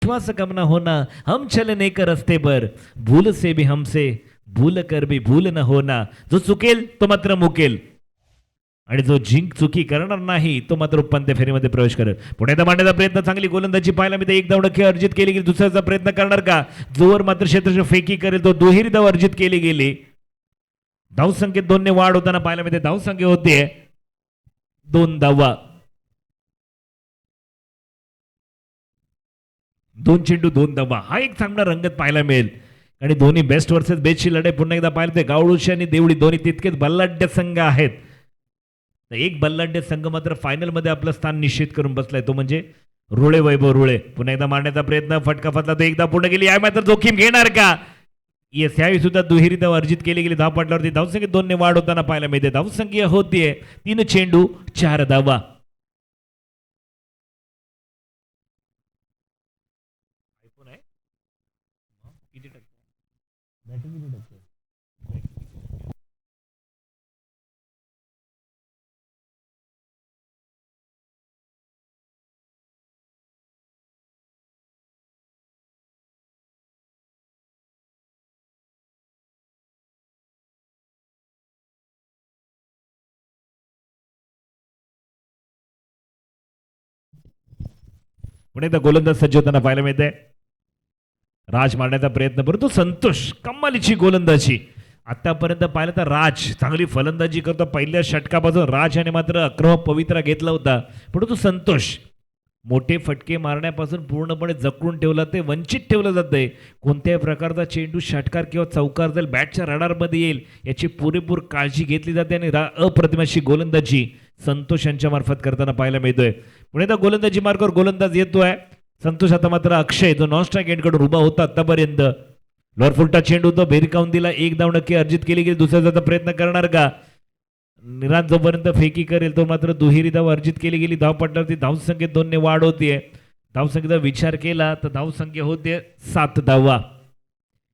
विश्वास कम ना होना, हम चलने का रस्ते पर, भूल से भी हमसे भूल कर भी भूल न होना. जो चुकेल तो मात्र मुकेल आणि जो चुकी करणार नाही तो मात्र उपांत्य फेरीमध्ये प्रवेश करेल. पुण्याचा मांडण्याचा प्रयत्न, चांगली गोलंदाजी पाहायला मिळते. एक धाव नक्की अर्जित केली गेली. दुसऱ्याचा प्रयत्न करणार का? जोवर मात्र क्षेत्ररक्षण फेकी करेल तो दुहेरी धाव अर्जित केली गेली. धावसंख्येत 2 ने वाढ होताना पाहायला मिळते. धावसंख्या होते 2 धावा. 2 चेंडू 2 धावा. हा एक चांगला रंगत पाहायला मिळेल आणि दोन्ही बेस्ट वर्सेस बेस्टची लढाई पुन्हा एकदा पाहायला मिळते. गावडोशी आणि देवळी दोन्ही तितकेच बल्लाढ्य संघ आहेत. एक बल्लाढ्य संघ मात्र फायनल मध्ये आपलं स्थान निश्चित करून बसलाय, तो म्हणजे रुळे वैभव रुळे. पुन्हा एकदा मारण्याचा प्रयत्न, फटका फसला तो एकदा पूर्ण गेली. या मात्र जोखीम घेणार का? येस, यावेळी सुद्धा दुहेरी धाव अर्जित केली गेली. धाव पडल्यावरती धावसंख्येत 2 ने वाढ होताना पाहायला मिळते. धावसंख्या होतीये 3 चेंडू 4 धावा. पुणे एकदा गोलंदाज सज्ज होताना पाहायला मिळते. राज मारण्याचा प्रयत्न, परंतु संतोष कमालीची गोलंदाजी. आतापर्यंत पाहिलं तर राज चांगली फलंदाजी करतो. पहिल्या षटकापासून राज याने मात्र आक्रमक पवित्रा घेतला होता, परंतु संतोष मोठे फटके मारण्यापासून पूर्णपणे जखडून ठेवला, ते वंचित ठेवलं जातंय. कोणत्याही प्रकारचा चेंडू षटकार किंवा चौकार जाईल, बॅटच्या रडारमध्ये येईल याची पुरेपूर काळजी घेतली जाते आणि अप्रतिम अशी गोलंदाजी संतोष यांच्या मार्फत करताना पाहायला मिळतोय. पुणे तर गोलंदाजी मार्गावर गोलंदाज येतोय संतोष. आता मात्र अक्षय जो नॉन स्ट्राईक एंडकडून उभा होता आतापर्यंत, लोअर फुलटा चेंडू तो भेरकावून दिला. एक धाव नक्की अर्जित केली गेली. दुसऱ्याचा प्रयत्न करणार का? निराज जोपर्यंत फेकी करेल तो मात्र दुहेरी धाव अर्जित केली गेली. धाव पडल्यावरती धावसंख्येत 2 ने वाढ होतीये. धावसंख्येचा विचार केला तर धावसंख्या होते 7 धावा.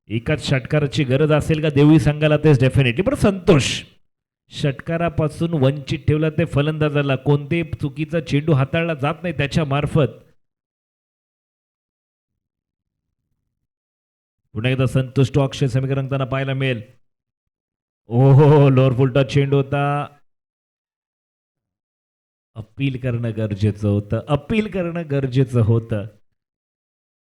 एकाच षटकाराची गरज असेल का देवळी संघाला? तेच डेफिनेटली. पण संतोष षटकारापासून वंचित ठेवला ते फलंदाजाला. कोणते चुकीचा चेंडू हाताळला जात नाही त्याच्या मार्फत. पुन्हा एकदा संतोष तो अक्षय समीकरण त्यांना पाहायला मिळेल. ओहो, लोअर फुलटा चेंडू होता. अपील करणं गरजेचं होतं. अपील करणं गरजेचं होतं.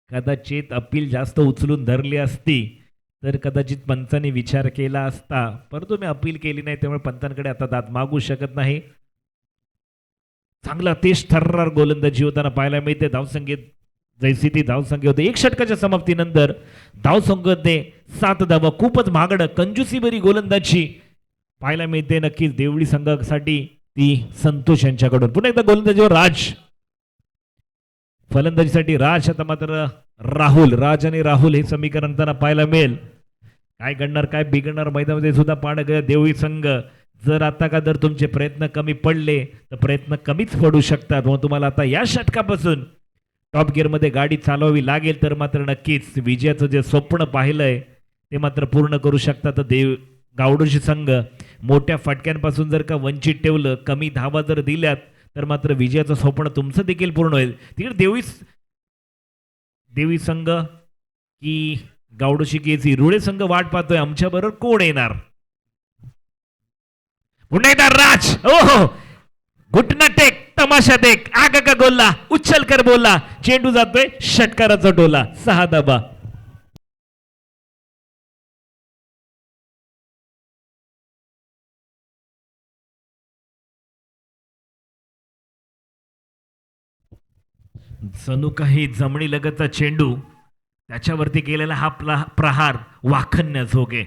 कदाचित अपील जास्त उचलून धरली असती तर कदाचित पंचांनी विचार केला असता, परंतु मी अपील केली नाही, त्यामुळे पंतांकडे आता दाद मागू शकत नाही. चांगला तेज ठरणार गोलंदाजी होताना पाहायला मिळते. धावसंख्येत जैसी ती धावसंख्या होते. एक षटकाच्या समाप्तीनंतर धावसंख्येने 7 धावा. खूपच महागडं कंजूसी बरी गोलंदाजी पाहायला मिळते नक्कीच देवळी संघासाठी ती संतोष यांच्याकडून. पुन्हा एकदा गोलंदाजीवर राज. फलंदाजीसाठी राज. आता मात्र राहुल. राज आणि राहुल हे समीकरण त्यांना पाहायला मिळेल. काय घडणार काय बिघडणार मैदानामध्ये सुद्धा पाहणं देवळी संघ. जर आता का जर तुमचे प्रयत्न कमी पडले तर प्रयत्न कमीच पडू शकतात. मग तुम्हाला आता या षटकापासून टॉप गिअरमध्ये गाडी चालवावी लागेल तर मात्र नक्कीच विजयाचं जे स्वप्न पाहिलंय ते मात्र पूर्ण करू शकतात. गावडोशी संघ मोठ्या फटक्यांपासून जर का वंचित ठेवलं, कमी धावा जर दिल्यात तर मात्र विजयाचं स्वप्न तुमचं देखील पूर्ण होईल. तिकडे देवी संघ की गावडोशी केसी रुळे संघ वाट पाहतोय आमच्या बरोबर कोण येणार. पुन्हा एकदा राज. ओहो, घुटना टेक, तमाशा देख, आग का गोल्ला, उच्छल कर बोलला. चेंडू जातोय षटकाराचा टोला. 6 धावा. जणू काही जमणी लगतचा चेंडू, त्याच्यावरती केलेला हा प्रहार वाखण्याजोगे.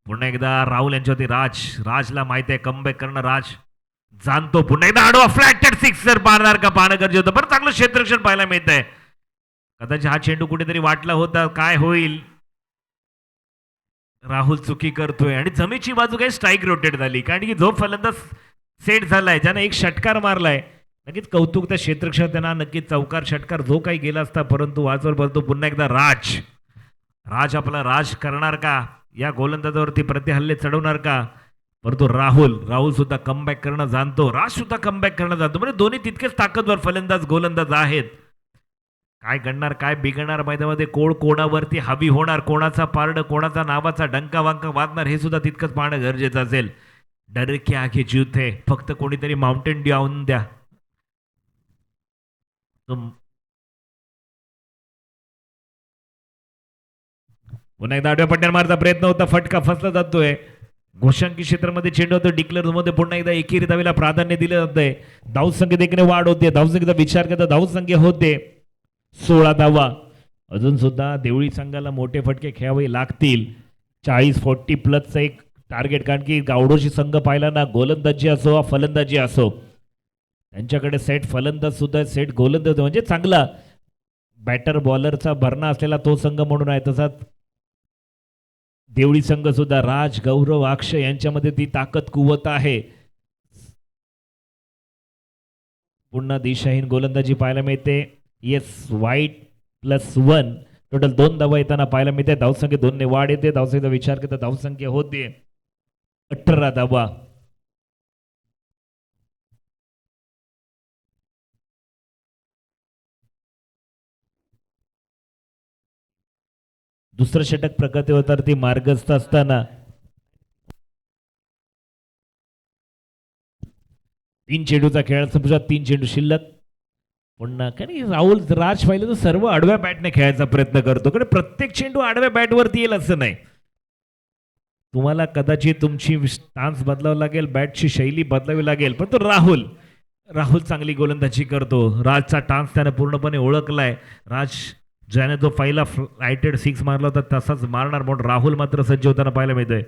पुन्हा एकदा राहुल यांच्यावरती राज. राजला माहिती आहे कमबॅक करणं राज जाणतो. पुन्हा एकदा आडवा फ्लॅटेड सिक्सर मारणार का पाहणं गरजेचं होतं. पण चांगलं क्षेत्ररक्षण पाहायला मिळत आहे. कदाचित हा चेंडू कुठेतरी वाटला होता. काय होईल? राहुल चुकी करतोय आणि जमेची बाजू काही स्ट्राईक रोटेट झाली, कारण की जो फलंदाज सेट झालाय ज्याने एक षटकार मारलाय, नक्कीच कौतुक त्या क्षेत्ररक्षण त्यांना. नक्कीच चौकार षटकार जो काही गेला असता, परंतु वाचवर बोलतो. पुन्हा एकदा राज आपला राज करणार का? या गोलंदाजावरती प्रतिहल्ले चढवणार का? परंतु राहुल सुद्धा कमबॅक करणं जाणतो. राज सुद्धा कमबॅक करणं जाणतो. म्हणजे दोन्ही तितकेच ताकदवर फलंदाज गोलंदाज आहेत. काय घडणार काय बिघडणार मैदानामध्ये कोण कोणावरती हवी होणार कोणाचा पारड कोणाचा नावाचा डंका वांका वाजणार हे सुद्धा तितकंच पाहणं गरजेचं असेल. डर के आगे जीत है फक्त कोणीतरी माउंटेन ड्यू आणून द्या. पुन्हा एकदा आडव्या पट्ट्यावर मारता प्रयत्न होता फटका फसला जातोय. घोषांकी क्षेत्रामध्ये चेंडू होतो डिक्लेअर मध्ये पुन्हा एकदा एकेरी धावेला प्राधान्य दिलं जातंय. धावसंख्येत देखील वाढ होते धावसंख्येचा विचार करता धावसंख्या होते 16 धावा. अजून सुद्धा देवळी संघाला मोठे फटके खेळावे लागतील. 40-40 प्लसचा एक टार्गेट कारण की गावडोशी संघ पाहिला ना गोलंदाजी असो फलंदाजी असो त्यांच्याकडे सेट फलंदाज सुद्धा सेट गोलंदाज म्हणजे चांगला बॅटर बॉलरचा भरणा असलेला तो संघ म्हणून आहे. तसाच देवळी संघ सुद्धा राज गौरव अक्षय यांच्यामध्ये ती ताकद कुवत आहे. पुन्हा दिशाहीन गोलंदाजी पाहायला मिळते. येस वाईट +1 टोटल 2 धावा येताना पाहायला मिळते. धावसंख्या 2 ने वाढ येते. धावसंख्येचा विचार करता धावसंख्या होते 18 धावा. दुसरं षटक प्रगतीवरती मार्गस्थ असताना 3 चेंडूचा खेळ संपुष्टात 3 चेंडू शिल्लक. पुन्हा कारण राहुल राज पाहिलं तर सर्व आडव्या बॅटने खेळायचा प्रयत्न करतो कारण प्रत्येक चेंडू आडव्या बॅटवरती येईल असं नाही. तुम्हाला कदाचित तुमची स्टान्स बदलावं लागेल बॅटची शैली बदलावी लागेल पण तो राहुल चांगली गोलंदाजी करतो. राजचा टान्स त्याने पूर्णपणे ओळखलाय. राज ज्याने तो पहिला रायटेड 6 मारला होता तसाच मारणार म्हणून राहुल मात्र सज्ज होताना पाहायला मिळतोय.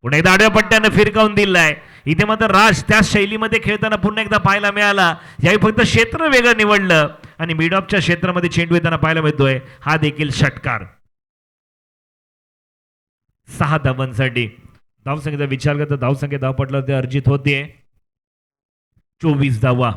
पुन्हा एकदा आडव्या पट्ट्याने फिरकावून दिलाय. इथे मात्र राज त्या शैलीमध्ये खेळताना पुन्हा एकदा पाहायला मिळाला. यावेळी फक्त क्षेत्र वेगळं निवडलं आणि मिड ऑफच्या क्षेत्रामध्ये चेंडू येताना पाहायला मिळतोय. हा देखील षटकार 6 धावांसाठी. धावसंख्येचा विचार करता धावसंख्या धावपटला ते अर्जित होते 24 धावा.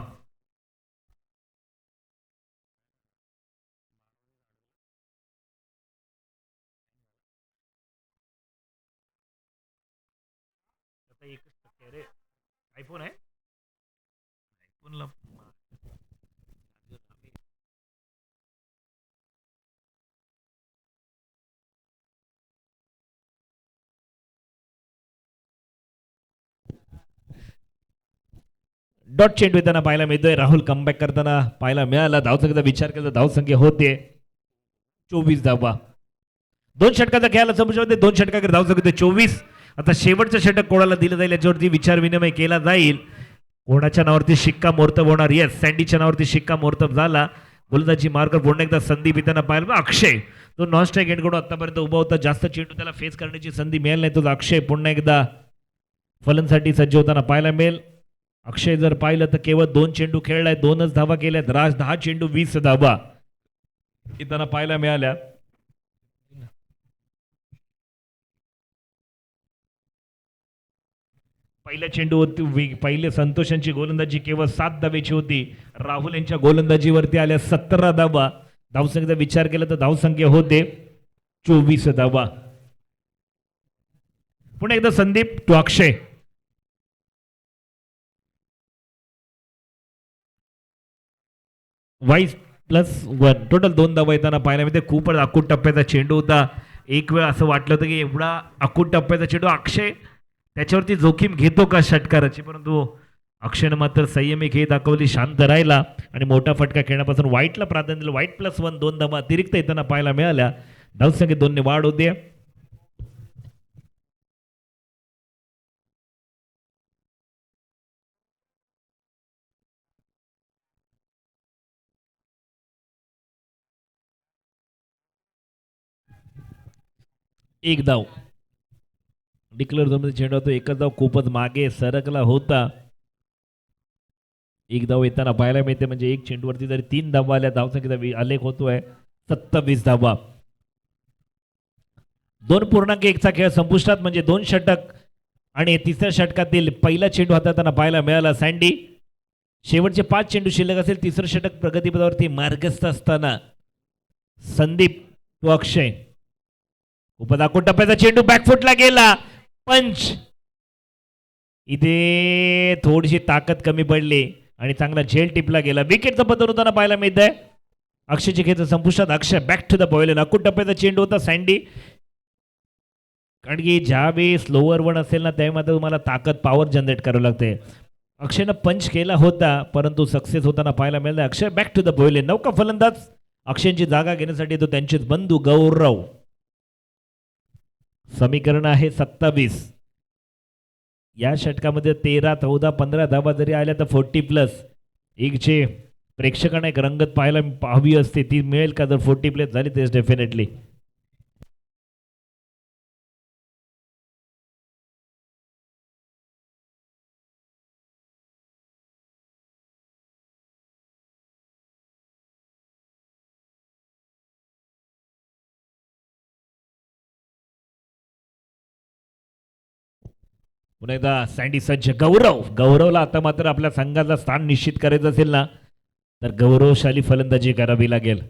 आयफोन आहे आयफोनला डॉट चेंडू येताना पाहायला मिळतोय. राहुल कमबॅक करताना पाहायला मिळाला. धावसंख्येचा विचार केला धावसंख्या होते 24 धावा. 2 षटकाचा खेळाला समोर 2 षटकाकडे धावसंख्या 24. आता शेवटचं षटक कोणाला दिलं जाईल याच्यावरती विचार विनिमय केला जाईल. कोणाच्या नावावरती शिक्का मोर्तब होणार. येस सँडीच्या नावावरती शिक्का मोर्तब झाला. गोलंदाजी मार्कर पुन्हा एकदा संधी पिताना पाहिलं अक्षय तो नॉन स्ट्राईक एंडकडून आतापर्यंत उभा होता. जास्त चेंडू त्याला फेस करण्याची संधी मिळाली नाही. तो अक्षय पुन्हा एकदा फलंदाजीसाठी सज्ज होताना पाहायला मिळेल. अक्षय जर पाहिलं तर केवळ 2 चेंडू खेळलाय 2च धावा केल्यात. राज 10 चेंडू 20 धावा येताना पाहायला मिळाल्या. पहिल्या चेंडूवरती पहिले संतोष यांची गोलंदाजी केवळ 7 धावेची होती. राहुल यांच्या गोलंदाजीवरती आल्या 17 धावा. धावसंख्येचा विचार केला तर धावसंख्या होते 24 धावा. पुन्हा एकदा Sandeep to Akshay. Wides +1 total 2 धावा येताना पाहायला मिळते. खूपच अकूट टप्प्याचा चेंडू होता. एक वेळ असं वाटलं होतं की एवढा अकूट टप्प्याचा चेंडू अक्षय त्याच्यावरती जोखीम घेतो का षटकाराची परंतु अक्षयनं मात्र संयमी खेळ दाखवली शांत राहिला आणि मोठा फटका खेळण्यापासून वाईटला प्राधान्य दिलं. वाईट +1 2 धावा अतिरिक्त येताना पाहायला मिळाल्या. धावसंख्येत 2 ने वाढ होते. एक धाव डिक्लेअर झोनमध्ये चेंडू होतो. एकच धाव खूपच मागे सरकला होता. एक धाव येताना पाहायला मिळते म्हणजे एक चेंडूवरती जरी 3 धावा आल्या धावसंख्येचा आलेख होतोय 27 धावा. 2.1चा खेळ संपुष्टात म्हणजे 2 षटक आणि तिसऱ्या षटकातील पहिला चेंडू हाताळताना पाहायला मिळाला. सँडी शेवटचे 5 चेंडू शिल्लक असेल. तिसरं षटक प्रगतीपदावरती मार्गस्थ असताना संदीप तो अक्षय खूपच अकूट टप्प्याचा चेंडू बॅकफुटला गेला. पंच इथे थोडीशी ताकद कमी पडली आणि चांगला झेल टिपला गेला. विकेटचा पतन होताना पाहायला मिळत आहे. अक्षयची खेळ संपुष्टात. अक्षय back to the pavilion. Akut टप्प्याचा चेंडू होता सँडी. कारण की ज्यावेळी स्लोअर वन असेल ना त्यावेळी मात्र तुम्हाला ताकद पॉवर जनरेट करावं लागते. अक्षयनं पंच केला होता परंतु सक्सेस होताना पाहायला मिळालं. अक्षय बॅक टू द पवेलियन. नौका फलंदाज अक्षयची जागा घेण्यासाठी तो त्यांचेच बंधू गौरव. समीकरण आहे 27. या षटकामध्ये 13 14 15 धावा जरी आल्या तर 40+. एक जे प्रेक्षकांना एक रंगत पाहायला हवी असते ती मिळेल का जर 40+ झाली तेच डेफिनेटली. पुन्हा एकदा सँडी सज्ज. गौरवला आता मात्र आपल्या संघाचा स्थान निश्चित करायचं असेल ना तर गौरवशाली फलंदाजी करावी लागेल.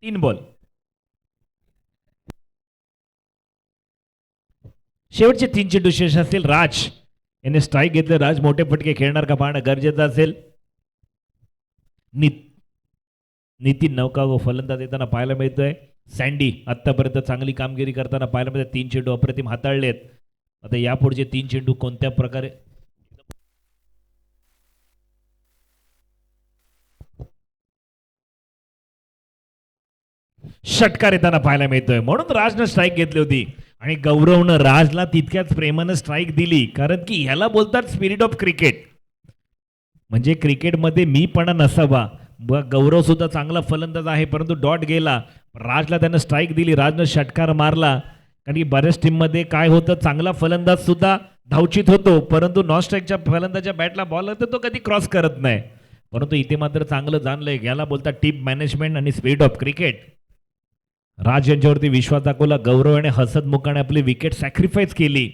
तीन बॉल. शेवटचे 3 चेंडू शेष असतील. राज याने स्ट्राईक घेतले. राज मोठे फटके खेळणार का पाहणं गरजेचं असेल. नितीन नौका व फलंदाज येताना पाहायला मिळतोय. सँडी आतापर्यंत चांगली कामगिरी करताना पाहायला मिळते. 3 चेंडू अप्रतिम हाताळलेत. आता यापुढचे 3 चेंडू कोणत्या प्रकारे षटकार येताना पाहायला मिळतोय. म्हणून राजनं स्ट्राईक घेतली होती आणि गौरवनं राजला तितक्याच प्रेमानं स्ट्राईक दिली. कारण की ह्याला बोलतात स्पिरिट ऑफ क्रिकेट. म्हणजे क्रिकेटमध्ये मीपणा नसावा. गौरव सुद्धा चांगला फलंदाज आहे परंतु डॉट गेला. राजला त्यानं स्ट्राईक दिली. राजनं षटकार मारला. कारण की बऱ्याच टीममध्ये काय होतं चांगला फलंदाज सुद्धा धावचित होतो परंतु नॉन स्ट्राईकच्या फलंदाजच्या बॅटला बॉल तर तो कधी क्रॉस करत नाही. परंतु इथे मात्र चांगलं जाणलंय. याला बोलतात टीम मॅनेजमेंट आणि स्पिरिट ऑफ क्रिकेट. राज यांच्यावरती विश्वास दाखवला. गौरव याने हसतमुखाने आपली विकेट सॅक्रिफाईस केली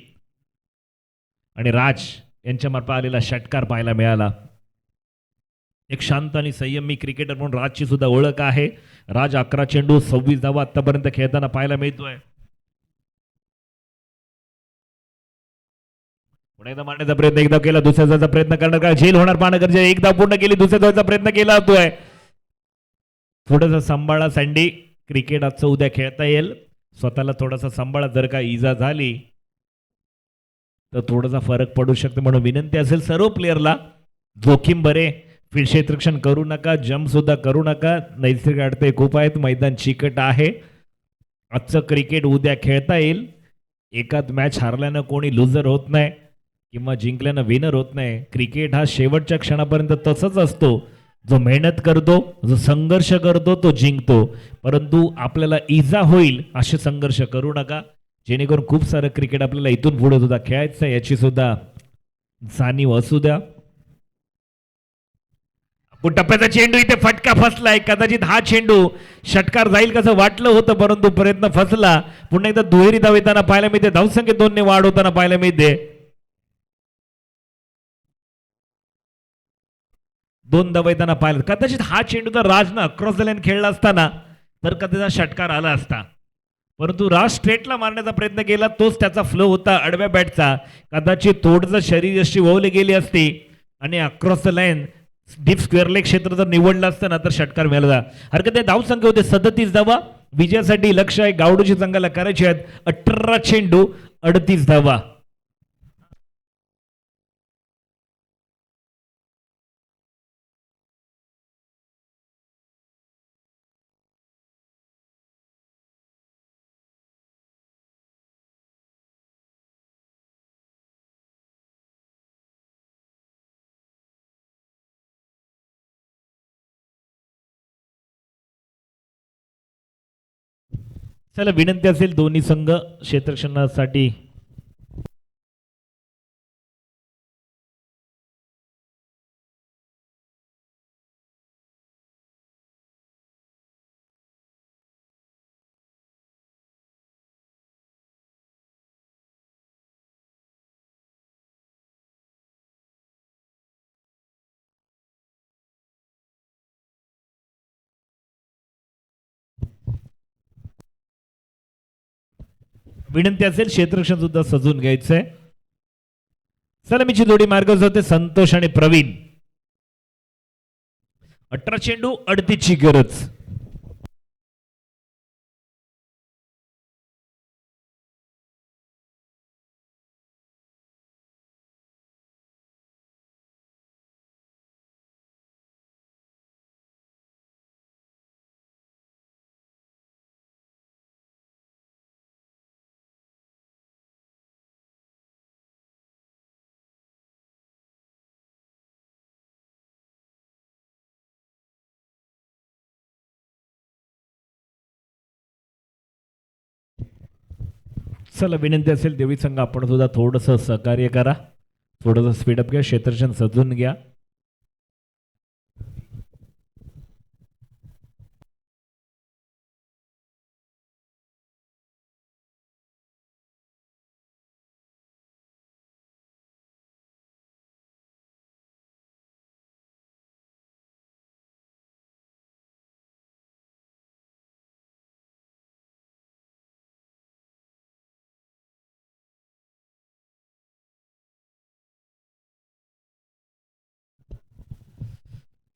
आणि राज यांच्या मार्फत आलेला षटकार पाहायला मिळाला. एक शांत आणि संयमी क्रिकेटर म्हणून राजची सुद्धा ओळख आहे. राज 11 चेंडू 26 धावा आतापर्यंत खेळताना पाहायला मिळतोय. पुन्हा एकदा मारण्याचा प्रयत्न एकदा केला. दुसऱ्या जायचा प्रयत्न करणार का झेल होणार पाहणं गरजेचं. एकदा पूर्ण केली. दुसऱ्या जायचा प्रयत्न केला होतोय. थोडासा सांभाळा सँडी. क्रिकेट आजचं उद्या खेळता येईल. स्वतःला थोडासा सांभाळा. जर का इजा झाली तर थोडासा फरक पडू शकतो म्हणून विनंती असेल सर्व प्लेयरला. जोखीम बरे. फील्ड क्षेत्ररक्षण करू नका. जम्प सुद्धा करू नका. नैसर्गिक अडथळे खूप आहेत. मैदान चिकट आहे. आजचं क्रिकेट उद्या खेळता येईल. एकाच मॅच हारल्यानं कोणी लुझर होत नाही किंवा जिंकल्यानं विनर होत नाही. क्रिकेट हा शेवटच्या क्षणापर्यंत तसंच असतो. जो मेहनत करतो जो संघर्ष करतो तो जिंकतो. परंतु आपल्याला इजा होईल असे संघर्ष करू नका जेणेकरून खूप सारं क्रिकेट आपल्याला इथून पुढे सुद्धा खेळायचं याची सुद्धा जाणीव असू द्या. टप्प्याचा चेंडू इथे फटका फसलाय. कदाचित हा चेंडू षटकार जाईल कसं वाटलं होतं परंतु प्रयत्न फसला. पुन्हा एकदा दुहेरी धाव येताना पाहायला मिळते. धावसंख्या 2 ने वाढ होताना पाहायला मिळते. दोन दवैताना पाहिलं कदाचित हा चेंडू तर राजनं अक्रॉस द लाईन खेळला असताना तर कदाचित षटकार आला असता, परंतु राज स्ट्रेटला मारण्याचा प्रयत्न केला, तोच त्याचा फ्लो होता आडव्या बॅटचा. कदाचित थोडंसं शरीर अशी वळली गेली असती आणि across the line deep square leg क्षेत्र जर निवडलं असतं ना तर षटकार मिळाला. हरकत नाही, धाव संख्या होते 37 धावा. विजयासाठी लक्ष आहे गावडूची संघाला करायचे आहेत 18 चेंडू 38 धावा. चला विनंती असेल दोन्ही संघ क्षेत्ररक्षणासाठी विनंती असेल क्षेत्ररक्षण सुद्धा सजून घ्यायचंय. सलामीची जोडी मार्ग होते संतोष आणि प्रवीण. 18 चेंडू 38 ची गरज. चला विनंती असेल देवी संघ आपण सुद्धा थोडस सहकार्य करा, थोडस स्पीडअप घ्या, क्षेत्ररक्षण सजून घ्या.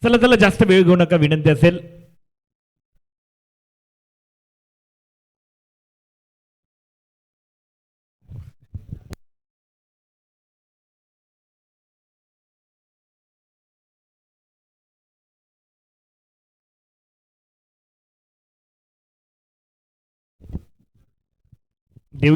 चला चला जास्त वेळ घेऊ नका विनंती असेल. देवी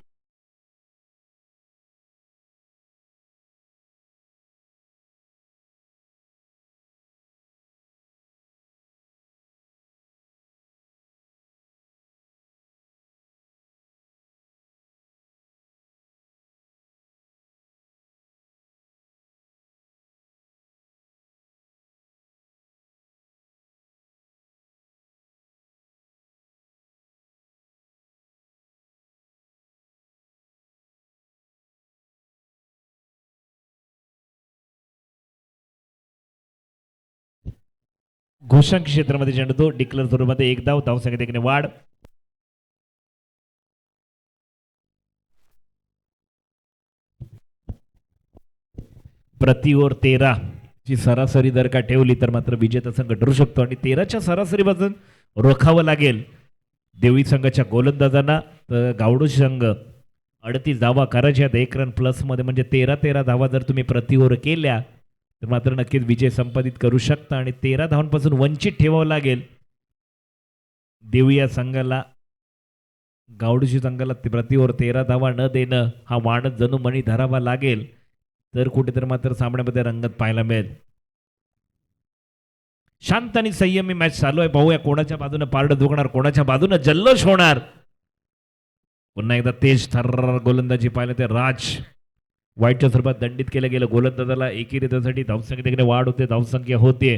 घोषांक क्षेत्रामध्ये चेंडू तो डिक्लेअर स्वरूपामध्ये एक धाव, धाव संख्या देखील वाढ. प्रति ओव्हर 13 ची सरासरी जर का ठेवली तर मात्र विजेता संघ ठरू शकतो आणि 13च्या सरासरीपासून रोखावं लागेल देवी संघाच्या गोलंदाजांना. तर गावडोशी संघ 38 धावा करायच्या आहेत 1 रन प्लस मध्ये, म्हणजे 13 धावा जर तुम्ही प्रति ओव्हर केल्या तर मात्र नक्कीच विजय संपादित करू शकता आणि 13 धावांपासून वंचित ठेवावं लागेल देवी या संघाला. गावडूशी संघाला प्रति ओव्हर 13 धावा न देणं हा मानच जणू मणी धरावा लागेल, तर कुठेतरी मात्र सामन्यामध्ये रंगत पाहायला मिळेल. शांत आणि संयमी मॅच चालू आहे. पाहूया कोणाच्या बाजूने पारड दुखणार, कोणाच्या बाजूने जल्लोष होणार. पुन्हा एकदा तेज थर्रार गोलंदाजी पाहिलं ते राज वाईटच्या स्वरूपात दंडित केलं गेलं. गोलंदाजाला एकेरीसाठी धावसंख्येकडे वाढ होते, धावसंख्या होते.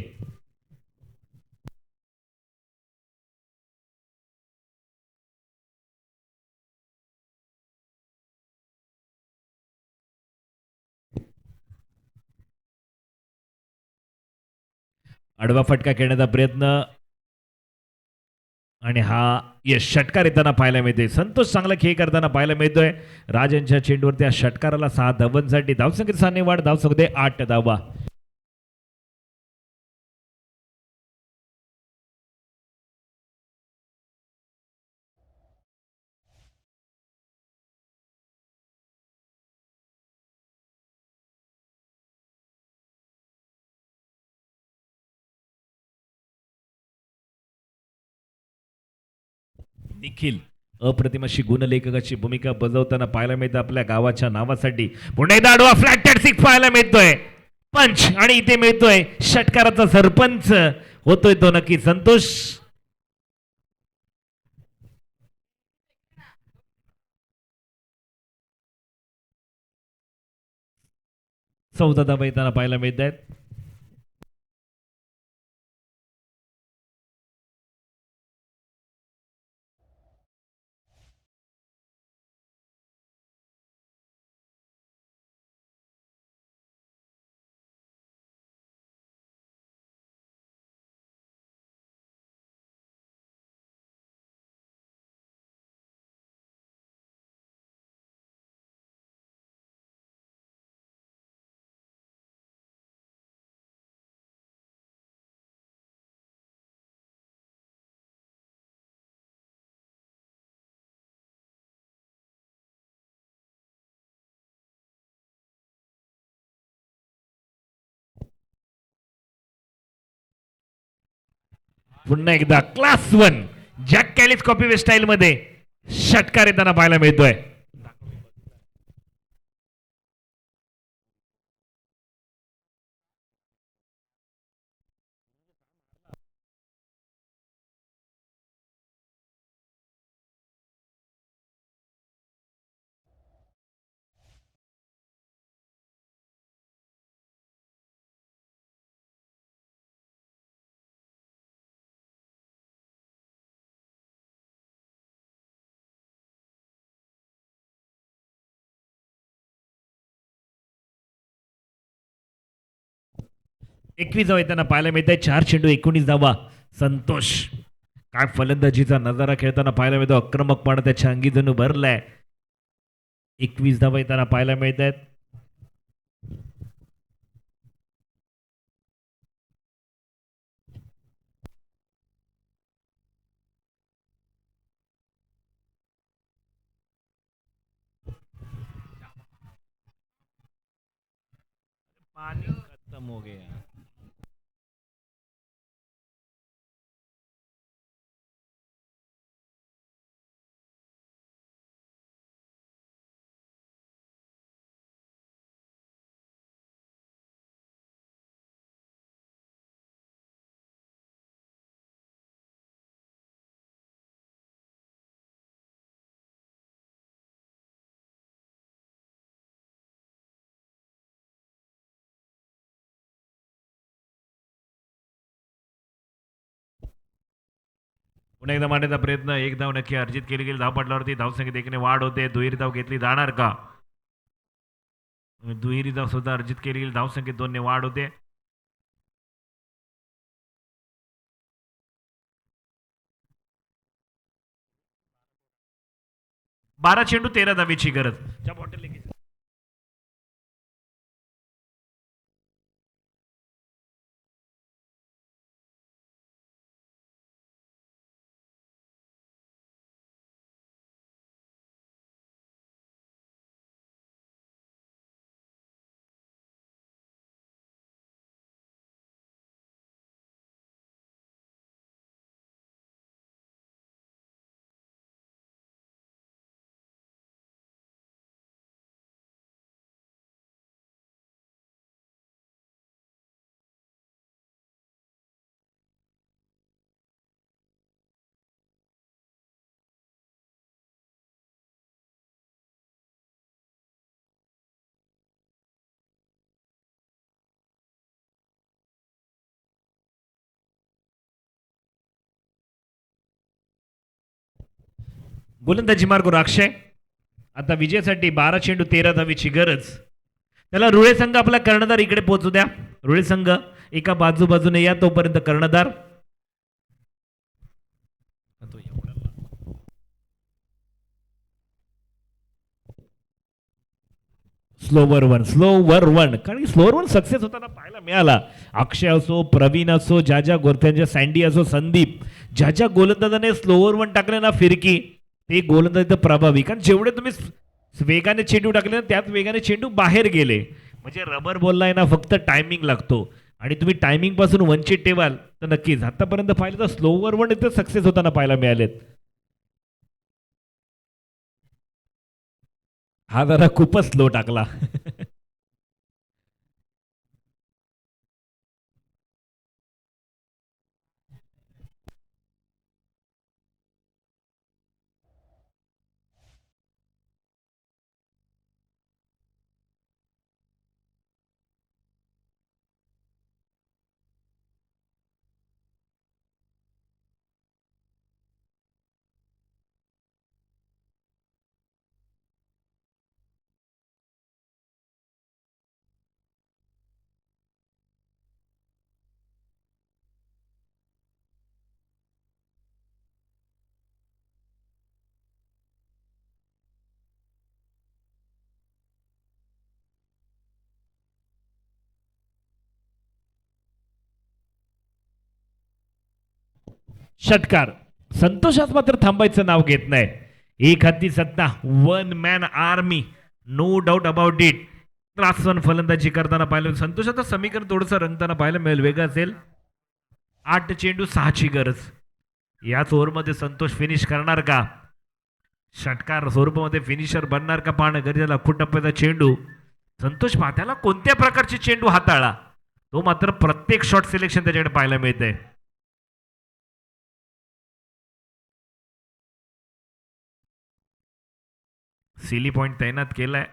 आडवा फटका खेळण्याचा प्रयत्न आणि हा यश षटकार येताना पाहायला मिळतोय. संतोष चांगला खेळ करताना पाहायला मिळतोय. राज यांच्या चेंडूवरती या षटकाराला 6 धावांसाठी धावसंख्येत 6 ने वाढ, धावसंख्येत 8 धावा. निखिल अप्रतिम अशी गुणलेखकाची भूमिका बजावताना पाहायला मिळतं आपल्या गावाच्या नावासाठी. पुन्हा एकदा आडवा फ्लॅट सिक्स पाहायला मिळतोय. पंच आणि इथे मिळतोय षटकाराचा सरपंच होतोय तो नक्की संतोष. चौदा धावा येताना पाहायला मिळत आहेत. पुन्हा एकदा class 1 jack Kallis copy style मध्ये षटकार येताना पाहायला मिळतोय. एकवीस धावा येताना पाहायला मिळत आहे. 4 चेंडू 19 धावा. संतोष काय फलंदाजीचा नजारा खेळताना पाहायला मिळतो. आक्रमकपणा त्याच्या अंगी जणू भरलाय. 21 धावा येताना पाहायला मिळत आहेत. पाणी खत्म हो गया. पुन्हा एकदा मारण्याचा प्रयत्न. एक धाव नक्की अर्जित केली गेली. धाव पडल्यावरती धावसंख्येत एकने वाढ होते. दुहेरी धाव घेतली जाणार का? दुहेरी धाव सुद्धा अर्जित केली गेली. धावसंख्येत 2 ने वाढ होते. बारा चेंडू 13 धावेची गरज. गोलंदाजी मार्ग अक्षय. आता विजयासाठी 12 चेंडू 13 धावेची गरज. त्याला रुळे संघ आपला कर्णधार इकडे पोहोचू द्या. रुळे संघ एका बाजूने या तोपर्यंत कर्णधार स्लोवर वन कारण की स्लोवर वन सक्सेस होताना पाहायला मिळाला. अक्षय असो, प्रवीण असो, ज्या गोलंदाजांच्या सँडी असो, संदीप, ज्या गोलंदाजाने स्लोवर वन टाकले ना फिरकी, ते गोलंदाज प्रभावी. कारण जेवढे तुम्ही वेगाने चेंडू टाकले ना त्याच वेगाने चेंडू बाहेर गेले. म्हणजे रबर बॉलला आहे ना फक्त टायमिंग लागतो आणि तुम्ही टायमिंग पासून वंचित ठेवाल तर नक्कीच. आतापर्यंत पाहिलं तर स्लोवर वन इथे सक्सेस होताना पाहायला मिळालेत. हा जरा खूपच स्लो टाकला. षटकार. संतोषात मात्र थांबायचं नाव घेत नाही. एक हाती सत्ता, one man army, no doubt about it. त्रासवन फलंदाजी करताना पाहिलं संतोषाचं समीकरण थोडंसं रंगताना पाहायला मिळेल, वेगळं असेल. 8 चेंडू 6ची गरज. याच ओव्हरमध्ये संतोष फिनिश करणार का? षटकार स्वरूपामध्ये फिनिशर बनणार का पाहणं गरजेचं. लखू टप्प्याचा चेंडू. संतोष पात्याला कोणत्या प्रकारचे चेंडू हाताळला तो मात्र प्रत्येक शॉट सिलेक्शन त्याच्याकडे पाहायला मिळते. सिली पॉइंट तैनात केलाय.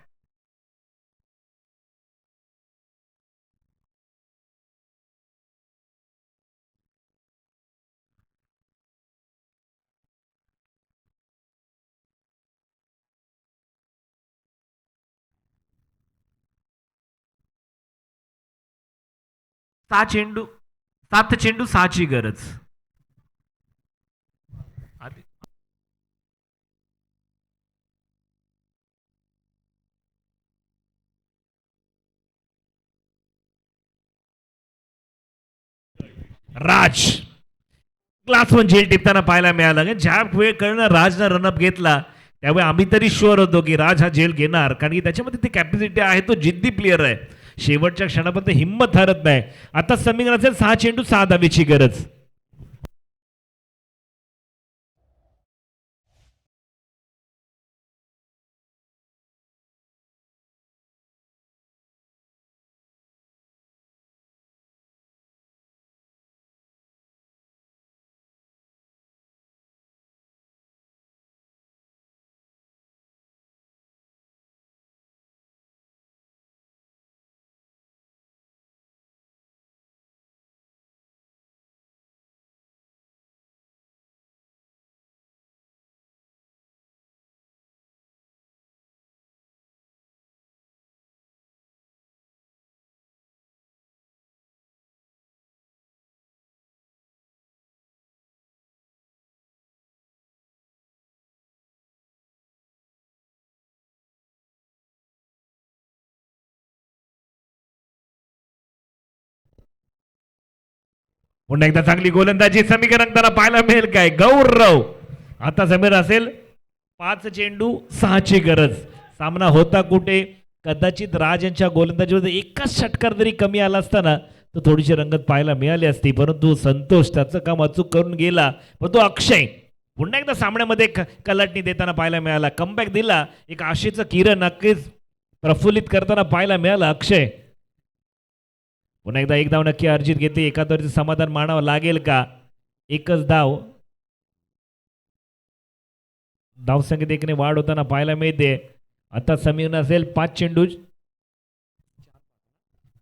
सहा चेंडू 7 चेंडू 6ची गरज. राज क्लास वन झेल टिपताना पाहायला मिळालं. ज्या वेळ कळणं राजनं रनअप घेतला त्यावेळी आम्ही तरी शुअर होतो की राज हा झेल घेणार, कारण की त्याच्यामध्ये ती कॅपॅसिटी आहे, तो जिद्दी प्लेअर आहे. शेवटच्या क्षणापर्यंत हिंमत हरत नाही. आता समीकरण असेल 6 चेंडू 6 धावेची गरज. पुन्हा एकदा चांगली गोलंदाजी समीकरण त्याला पाहायला मिळेल काय? गौरव. आता समीर असेल 5 चेंडू 6ची गरज. सामना होता कुठे? कदाचित राज यांच्या गोलंदाजीमध्ये एकच षटकार जरी कमी आला असताना तर थोडीशी रंगत पाहायला मिळाली असती, परंतु संतोष त्याचं काम अचूक करून गेला. परंतु अक्षय पुन्हा एकदा सामन्यामध्ये कलाटणी देताना पाहायला मिळाला, कमबॅक दिला. एक आशेचं किरण नक्कीच प्रफुल्लित करताना पाहायला मिळालं अक्षय. पुन्हा एकदा एक धाव नक्की अर्जित घेते. एकादरीचं समाधान मानावं लागेल का? एकच धाव. धावसंख्येत एकने वाढ होताना पाहायला मिळते. आता समीर असेल 5 चेंडू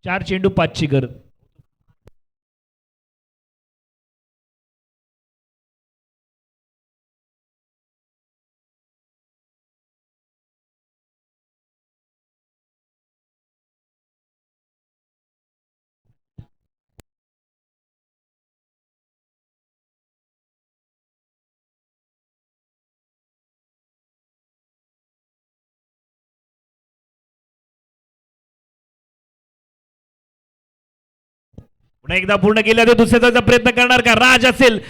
4 चेंडू 5ची गरज. पुन्हा एकदा पूर्ण केल्या ते दुसऱ्याचा प्रयत्न करणार का राज असेल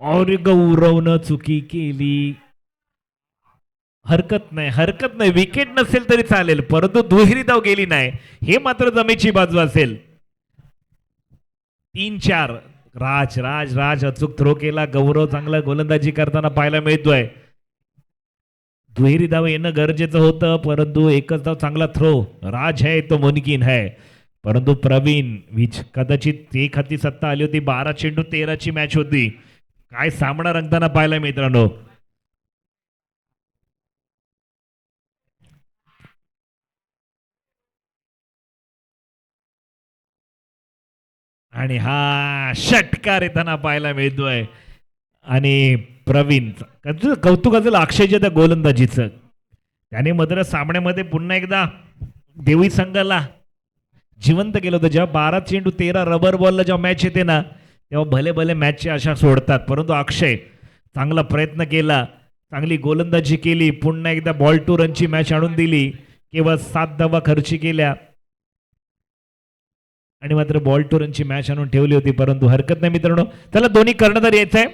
और गौरवनं चुकी केली हरकत नाही विकेट नसेल तरी चालेल परंतु दुहेरी धाव गेली नाही हे मात्र जमेची बाजू असेल 3-4 राज राज राज अचूक थ्रो केला गौरव चांगला गोलंदाजी करताना पाहायला मिळतोय दुहेरी धाव येणं गरजेचं होतं परंतु एकच धाव चांगला थ्रो राज है तो मुमकिन है परंतु प्रवीण कदाचित एक हाती सत्ता आली होती 12 चेंडू 13 ची मॅच होती काय सामना रंगताना पाहायला मित्रांनो आणि हा षटकार येताना पाहायला मिळतोय आणि प्रवीण कौतुक असेल अक्षयच्या त्या गोलंदाजीचं त्याने मात्र सामन्यामध्ये पुन्हा एकदा देवी संघाला जिवंत केलं होतं जेव्हा 12 चेंडू 13 रबर बॉलला जेव्हा मॅच येते ना तेव्हा भले भले मॅचची आशा सोडतात परंतु अक्षय चांगला प्रयत्न केला चांगली गोलंदाजी केली पुन्हा एकदा बॉल टू रनची मॅच आणून दिली केवळ 7 धावा खर्ची केल्या आणि मात्र बॉल टू रनची मॅच आणून ठेवली होती परंतु हरकत नाही मित्रांनो त्याला दोन्ही कर्णधार यायचंय